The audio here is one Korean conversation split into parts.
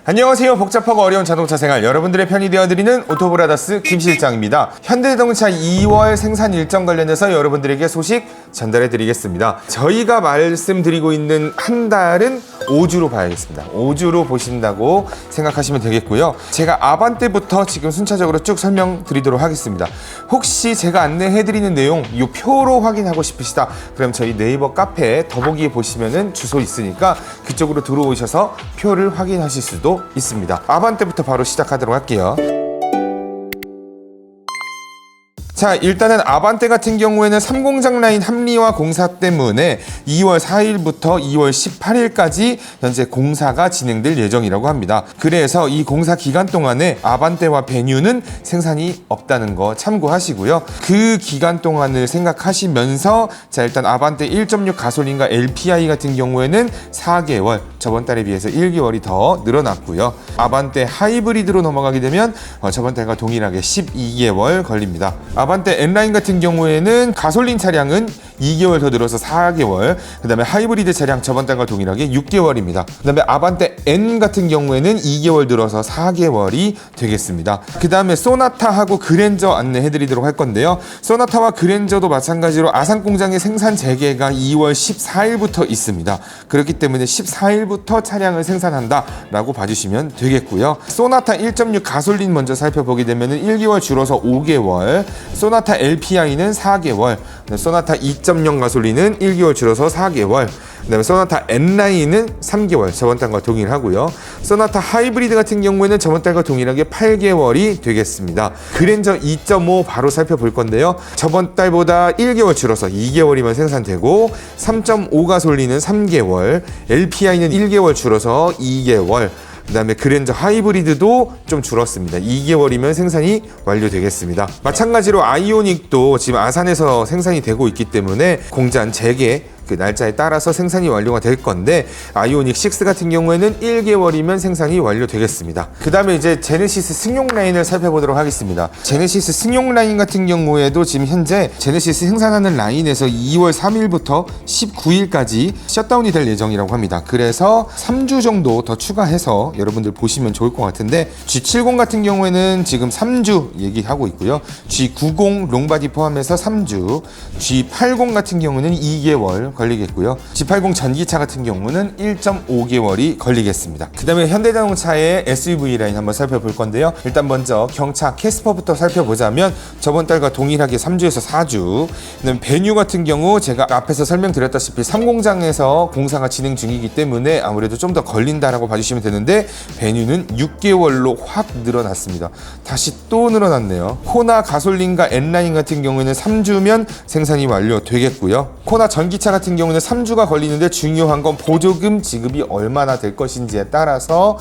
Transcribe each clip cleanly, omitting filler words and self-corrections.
안녕하세요. 복잡하고 어려운 자동차 생활 여러분들의 편이 되어드리는 오토브라더스 김 실장입니다. 현대자동차 2월 생산 일정 관련해서 여러분들에게 소식 전달해드리겠습니다. 저희가 말씀드리고 있는 한 달은 5주로 봐야겠습니다. 5주로 보신다고 생각하시면 되겠고요. 제가 아반떼부터 지금 순차적으로 쭉 설명드리도록 하겠습니다. 혹시 제가 안내해드리는 내용 이 표로 확인하고 싶으시다 그럼 저희 네이버 카페 더보기에 보시면은 주소 있으니까 그쪽으로 들어오셔서 표를 확인하실 수도 있습니다. 아반떼부터 바로 시작하도록 할게요. 자, 일단은 아반떼 같은 경우에는 3공장 라인 합리화 공사 때문에 2월 4일부터 2월 18일까지 현재 공사가 진행될 예정이라고 합니다. 그래서 이 공사 기간 동안에 아반떼와 베뉴는 생산이 없다는 거 참고하시고요. 그 기간 동안을 생각하시면서 자, 일단 아반떼 1.6 가솔린과 LPI 같은 경우에는 4개월, 저번 달에 비해서 1개월이 더 늘어났고요. 아반떼 하이브리드로 넘어가게 되면 저번 달과 동일하게 12개월 걸립니다. 아반떼 N라인 같은 경우에는 가솔린 차량은 2개월 더 늘어서 4개월, 그 다음에 하이브리드 차량 저번 달과 동일하게 6개월입니다. 그 다음에 아반떼 N 같은 경우에는 2개월 들어서 4개월이 되겠습니다. 그 다음에 소나타하고 그랜저 안내해드리도록 할 건데요. 소나타와 그랜저도 마찬가지로 아산 공장의 생산 재개가 2월 14일부터 있습니다. 그렇기 때문에 14일부터 차량을 생산한다 라고 봐주시면 되겠고요. 소나타 1.6 가솔린 먼저 살펴보게 되면 1개월 줄어서 5개월, 소나타 LPI는 4개월, 소나타 2.0 가솔린은 1개월 줄어서 4개월, 그 다음에 소나타 N라인은 3개월, 저번 달과 동일하고요. 소나타 하이브리드 같은 경우에는 저번 달과 동일하게 8개월이 되겠습니다. 그랜저 2.5 바로 살펴볼 건데요. 저번 달보다 1개월 줄어서 2개월이면 생산되고, 3.5 가솔린은 3개월, LPI는 1개월 줄어서 2개월, 그 다음에 그랜저 하이브리드도 좀 줄었습니다. 2개월이면 생산이 완료되겠습니다. 마찬가지로 아이오닉도 지금 아산에서 생산이 되고 있기 때문에 공장 재개 그 날짜에 따라서 생산이 완료가 될 건데, 아이오닉 6 같은 경우에는 1개월이면 생산이 완료되겠습니다. 그 다음에 이제 제네시스 승용 라인을 살펴보도록 하겠습니다. 제네시스 승용 라인 같은 경우에도 지금 현재 제네시스 생산하는 라인에서 2월 3일부터 19일까지 셧다운이 될 예정이라고 합니다. 그래서 3주 정도 더 추가해서 여러분들 보시면 좋을 것 같은데, G70 같은 경우에는 지금 3주 얘기하고 있고요. G90 롱바디 포함해서 3주, G80 같은 경우는 2개월 걸리겠고요. G80 전기차 같은 경우는 1.5개월이 걸리겠습니다. 그 다음에 현대자동차의 SUV 라인 한번 살펴볼 건데요. 일단 먼저 경차 캐스퍼부터 살펴보자면 저번 달과 동일하게 3주에서 4주, 그 다음에 베뉴 같은 경우 제가 앞에서 설명드렸다시피 3공장에서 공사가 진행 중이기 때문에 아무래도 좀 더 걸린다라고 봐주시면 되는데, 베뉴는 6개월로 확 늘어났습니다. 다시 또 늘어났네요. 코나 가솔린과 N라인 같은 경우에는 3주면 생산이 완료되겠고요. 코나 전기차 같은 경우는 3주가 걸리는데, 중요한 건 보조금 지급이 얼마나 될 것인지에 따라서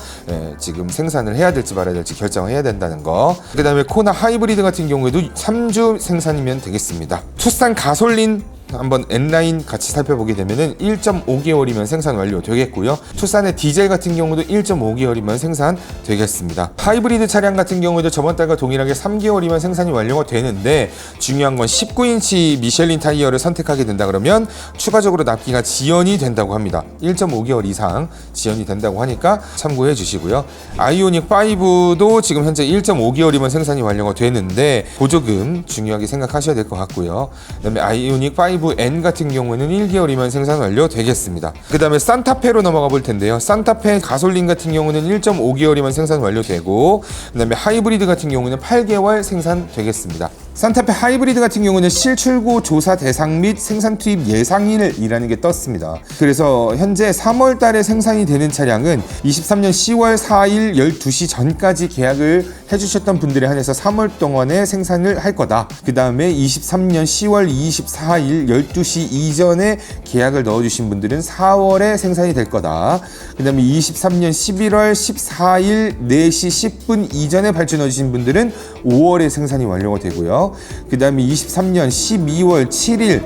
지금 생산을 해야 될지 말아야 될지 결정해야 된다는 거. 그 다음에 코나 하이브리드 같은 경우에도 3주 생산이면 되겠습니다. 투싼 가솔린 한번 N라인 같이 살펴보게 되면은 1.5개월이면 생산 완료되겠고요. 투싼의 디젤 같은 경우도 1.5개월이면 생산 되겠습니다. 하이브리드 차량 같은 경우에도 저번 달과 동일하게 3개월이면 생산이 완료가 되는데, 중요한 건 19인치 미셸린 타이어를 선택하게 된다 그러면 추가적으로 납기가 지연이 된다고 합니다. 1.5개월 이상 지연이 된다고 하니까 참고해 주시고요. 아이오닉 5도 지금 현재 1.5개월이면 생산이 완료가 되는데, 보조금 중요하게 생각하셔야 될 것 같고요. 그다음에 아이오닉 5 N 같은 경우는 1개월이면 생산 완료되겠습니다. 그 다음에 산타페로 넘어가 볼 텐데요. 산타페 가솔린 같은 경우는 1.5개월이면 생산 완료되고, 그 다음에 하이브리드 같은 경우는 8개월 생산되겠습니다. 산타페 하이브리드 같은 경우는 실출고 조사 대상 및 생산 투입 예상일이라는 게 떴습니다. 그래서 현재 3월 달에 생산이 되는 차량은 23년 10월 4일 12시 전까지 계약을 해주셨던 분들에 한해서 3월 동안에 생산을 할 거다. 그 다음에 23년 10월 24일 12시 이전에 계약을 넣어주신 분들은 4월에 생산이 될 거다. 그 다음에 23년 11월 14일 4시 10분 이전에 발주 넣어주신 분들은 5월에 생산이 완료가 되고요. 그 다음에 23년 12월 7일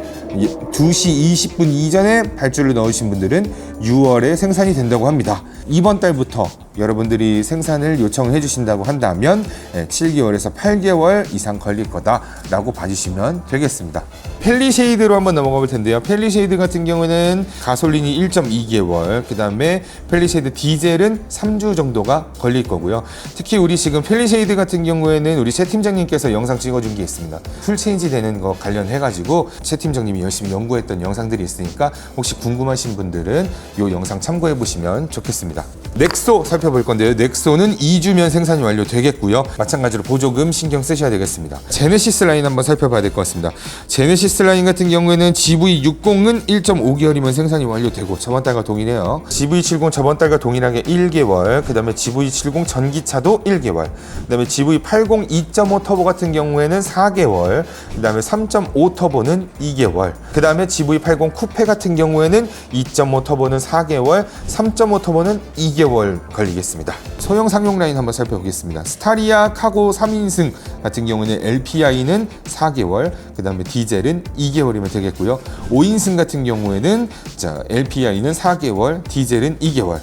2시 20분 이전에 발주를 넣으신 분들은 6월에 생산이 된다고 합니다. 이번 달부터 여러분들이 생산을 요청을 해주신다고 한다면 7개월에서 8개월 이상 걸릴 거다라고 봐주시면 되겠습니다. 펠리쉐이드로 한번 넘어가 볼 텐데요. 펠리쉐이드 같은 경우는 가솔린이 1.2개월, 그 다음에 펠리쉐이드 디젤은 3주 정도가 걸릴 거고요. 특히 우리 지금 펠리쉐이드 같은 경우에는 우리 최 팀장님께서 영상 찍어준 게 있습니다. 풀체인지 되는 거 관련해가지고 최 팀장님이 열심히 연구했던 영상들이 있으니까 혹시 궁금하신 분들은 이 영상 참고해 보시면 좋겠습니다. 넥소 살펴볼 건데요. 넥소는 2주면 생산이 완료되겠고요. 마찬가지로 보조금 신경 쓰셔야 되겠습니다. 제네시스 라인 한번 살펴봐야 될 것 같습니다. 제네시스 라인 같은 경우에는 GV60은 1.5개월이면 생산이 완료되고 저번 달과 동일해요. GV70 저번 달과 동일하게 1개월, 그 다음에 GV70 전기차도 1개월, 그 다음에 GV80 2.5 터보 같은 경우에는 4개월, 그 다음에 3.5 터보는 2개월, 그 다음에 GV80 쿠페 같은 경우에는 2.5 터보는 4개월, 3.5 터보는 2개월 걸리겠습니다. 소형 상용 라인 한번 살펴보겠습니다. 스타리아 카고 3인승 같은 경우는 LPI는 4개월, 그 다음에 디젤은 2개월이면 되겠고요. 5인승 같은 경우에는 LPI는 4개월, 디젤은 2개월.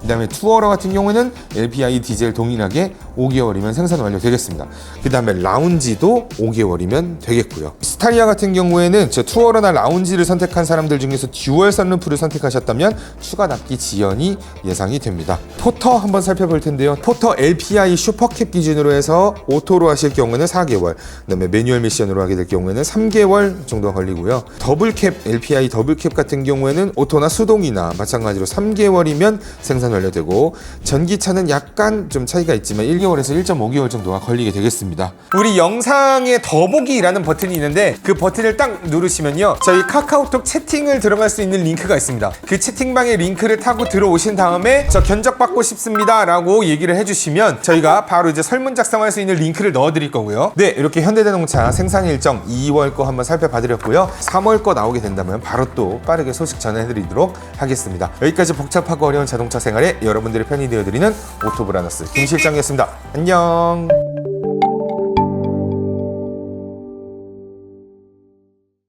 그 다음에 투어러 같은 경우에는 LPI 디젤 동일하게 5개월이면 생산 완료되겠습니다. 그 다음에 라운지도 5개월이면 되겠고요. 스타리아 같은 경우에는 투어러나 라운지를 선택한 사람들 중에서 듀얼 선루프를 선택하셨다면 추가 납기 지연이 예상이 됩니다. 포터 한번 살펴볼 텐데요. 포터 LPI 슈퍼캡 기준으로 해서 오토로 하실 경우에는 4개월, 그 다음에 매뉴얼 미션으로 하게 될 경우에는 3개월 정도 걸리고요. 더블캡 LPI 더블캡 같은 경우에는 오토나 수동이나 마찬가지로 3개월이면 생산 완료되고, 전기차는 약간 좀 차이가 있지만 1개월에서 1.5개월 정도가 걸리게 되겠습니다. 우리 영상에 더보기라는 버튼이 있는데 그 버튼을 딱 누르시면요, 저희 카카오톡 채팅을 들어갈 수 있는 링크가 있습니다. 그 채팅방의 링크를 타고 들어오신 다음에 저 견적받고 싶습니다 라고 얘기를 해주시면 저희가 바로 이제 설문 작성할 수 있는 링크를 넣어 드릴 거고요. 네, 이렇게 현대자동차 생산 일정 2월 거 한번 살펴봐 드렸고요. 3월 거 나오게 된다면 바로 또 빠르게 소식 전해 드리도록 하겠습니다. 여기까지 복잡하고 어려운 자동차 생활에 여러분들의 편이 되어드리는 오토브라더스 김 실장이었습니다. 안녕.